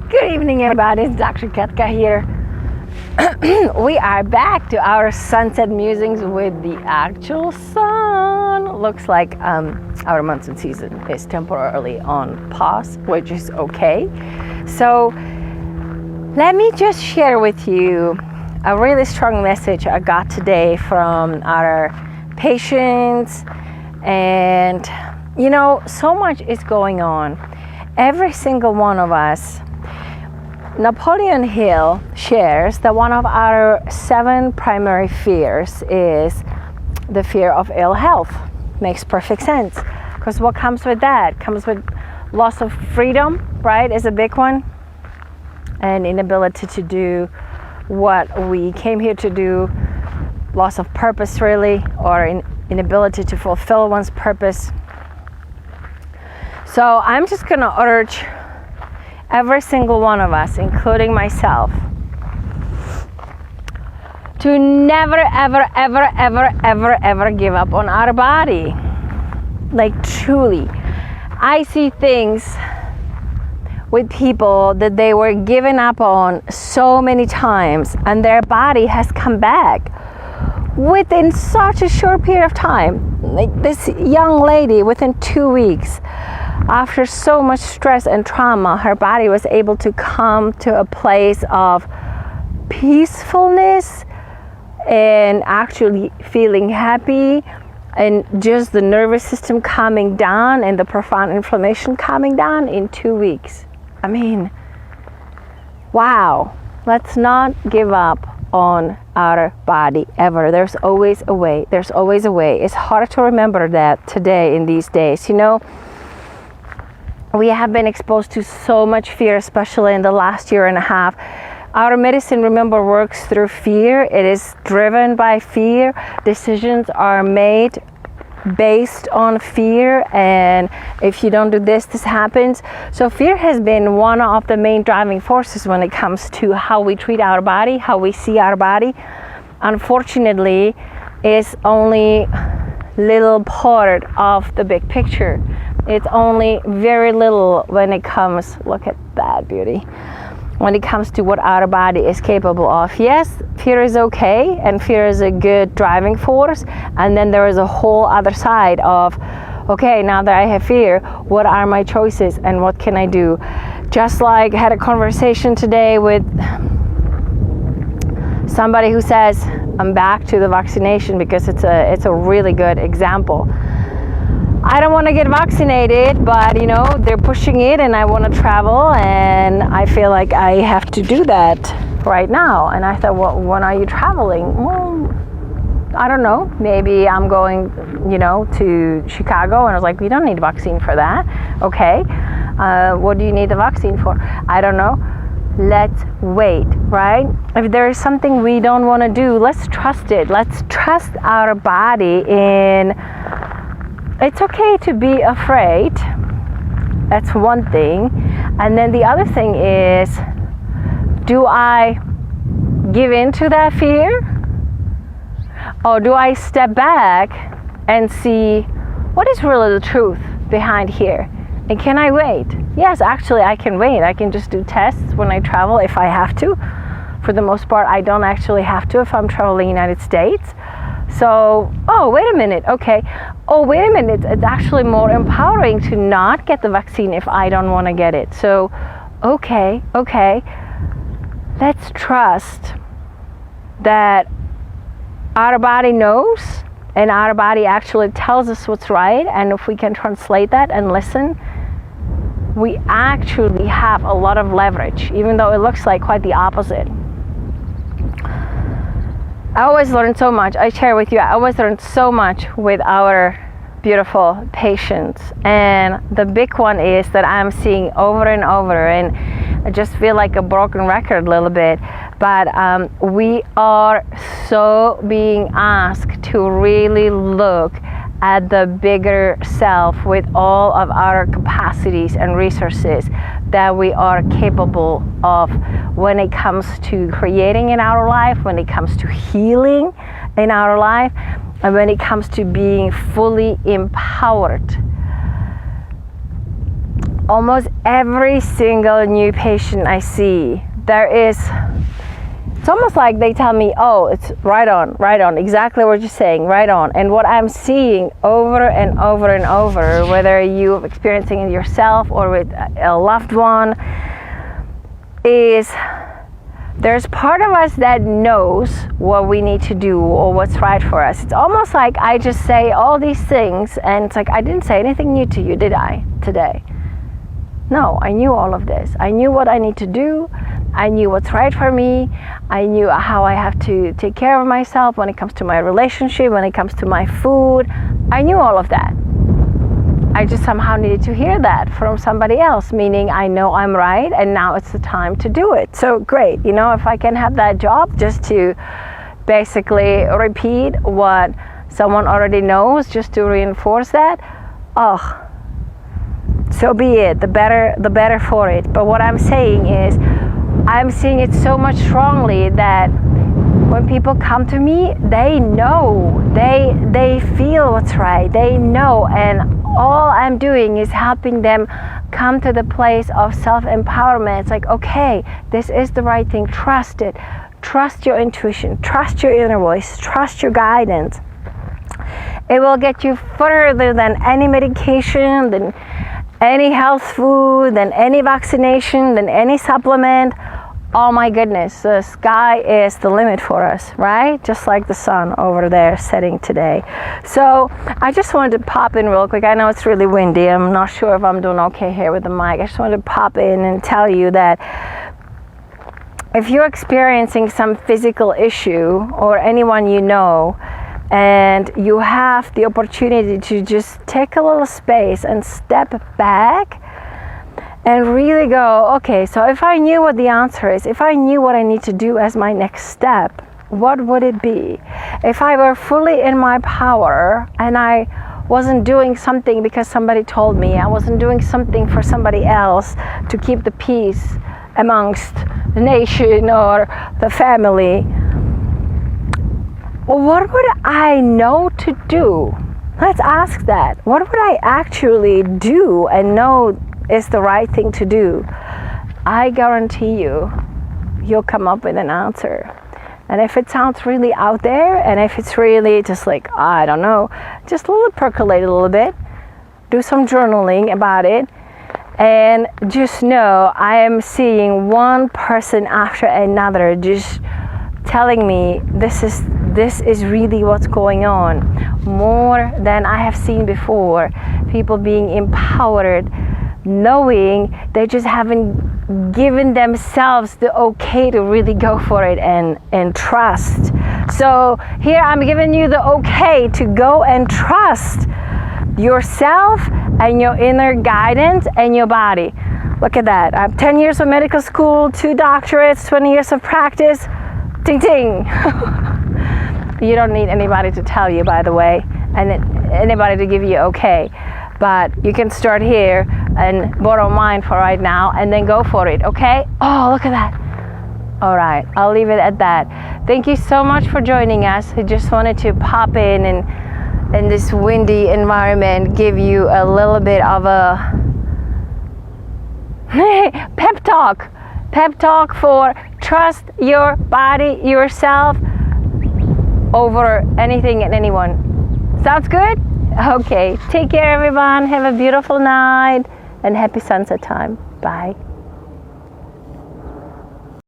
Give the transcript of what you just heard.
Good evening, everybody. It's Dr. Katka here. We are back to our sunset musings with the actual sun. Looks like our monsoon season is temporarily on pause, which is okay. So let me just share with you a really strong message I got today from our patients. And you know, so much is going on. Every single one of us. Napoleon Hill shares that one of our 7 primary fears is the fear of ill health. Makes perfect sense, because what comes with that? Comes with loss of freedom, right, is a big one, and inability to do what we came here to do, loss of purpose really, or inability to fulfill one's purpose. So I'm just gonna urge every single one of us, including myself, to never, ever, ever, ever, ever, ever give up on our body. Like truly. I see things with people that they were given up on so many times, and their body has come back within such a short period of time. Like this young lady, within 2 weeks, after so much stress and trauma, her body was able to come to a place of peacefulness and actually feeling happy, and just the nervous system calming down and the profound inflammation calming down in 2 weeks. I mean, wow. Let's not give up on our body ever. There's always a way. There's always a way. It's hard to remember that today in these days. You know, we have been exposed to so much fear, especially in the last year and a half. Our medicine, remember, works through fear. It is driven by fear. Decisions are made based on fear, and if you don't do this, this happens. So fear has been one of the main driving forces when it comes to how we treat our body, how we see our body. Unfortunately, it's only little part of the big picture. It's only very little when it comes, look at that beauty, when it comes to what our body is capable of. Yes, fear is okay, and fear is a good driving force. And then there is a whole other side of, okay, now that I have fear, what are my choices and what can I do? Just like I had a conversation today with somebody who says, I'm back to the vaccination because it's a really good example. I don't want to get vaccinated, but you know, they're pushing it and I want to travel, and I feel like I have to do that right now. And I thought, well, when are you traveling? Well, I don't know. Maybe I'm going, you know, to Chicago. And I was like, we don't need a vaccine for that. Okay. What do you need the vaccine for? I don't know. Let's wait, right? If there is something we don't want to do, let's trust it. Let's trust our body in. It's okay to be afraid. That's one thing. And then the other thing is, do I give in to that fear? Or do I step back and see what is really the truth behind here? And can I wait? Yes, actually I can wait. I can just do tests when I travel if I have to. For the most part, I don't actually have to if I'm traveling United States. So, oh, wait a minute, okay. Oh, wait a minute, it's actually more empowering to not get the vaccine if I don't want to get it. So, okay, let's trust that our body knows, and our body actually tells us what's right, and if we can translate that and listen, we actually have a lot of leverage, even though it looks like quite the opposite. I always learn so much. I share with you, I always learn so much with our beautiful patients. And the big one is that I'm seeing over and over, and I just feel like a broken record a little bit. But we are so being asked to really look at the bigger self with all of our capacities and resources that we are capable of when it comes to creating in our life, when it comes to healing in our life, and when it comes to being fully empowered. almost every single new patient I see, it's almost like they tell me, oh, it's right on, exactly what you're saying, right on. And what I'm seeing over and over and over, whether you're experiencing it yourself or with a loved one, is there's part of us that knows what we need to do or what's right for us. It's almost like I just say all these things and it's like, I didn't say anything new to you, did I, today? No, I knew all of this. I knew what I need to do. I knew what's right for me. I knew how I have to take care of myself when it comes to my relationship, when it comes to my food. I knew all of that. I just somehow needed to hear that from somebody else, meaning I know I'm right and now it's the time to do it. So great, you know, if I can have that job just to basically repeat what someone already knows, just to reinforce that, oh, so be it, the better for it. But what I'm saying is, I'm seeing it so much strongly that when people come to me, they know, they feel what's right, they know, and all I'm doing is helping them come to the place of self-empowerment. It's like, okay, this is the right thing, trust it, trust your intuition, trust your inner voice, trust your guidance. It will get you further than any medication, than any health food, than any vaccination, than any supplement. Oh my goodness, the sky is the limit for us, right? Just like the sun over there setting today. So I just wanted to pop in real quick. I know it's really windy. I'm not sure if I'm doing okay here with the mic. I just wanted to pop in and tell you that if you're experiencing some physical issue or anyone you know, and you have the opportunity to just take a little space and step back and really go, okay, so if I knew what the answer is, if I knew what I need to do as my next step, what would it be? If I were fully in my power and I wasn't doing something because somebody told me, I wasn't doing something for somebody else to keep the peace amongst the nation or the family, what would I know to do? Let's ask that. What would I actually do and know is the right thing to do? I guarantee you'll come up with an answer. And if it sounds really out there, and if it's really just like, I don't know, just percolate a little bit, do some journaling about it, and just know I am seeing one person after another just telling me this is really what's going on, more than I have seen before. People being empowered, knowing they just haven't given themselves the okay to really go for it and trust. So here I'm giving you the okay to go and trust yourself and your inner guidance and your body. Look at that. I have 10 years of medical school, 2 doctorates, 20 years of practice. Ting ting. You don't need anybody to tell you, by the way, and anybody to give you okay. But you can start here and borrow mine for right now and then go for it, okay? Oh, look at that. All right, I'll leave it at that. Thank you so much for joining us. I just wanted to pop in this windy environment, give you a little bit of a pep talk for trust your body, yourself, over anything and anyone. Sounds good? Okay, take care everyone. Have a beautiful night and happy sunset time. Bye.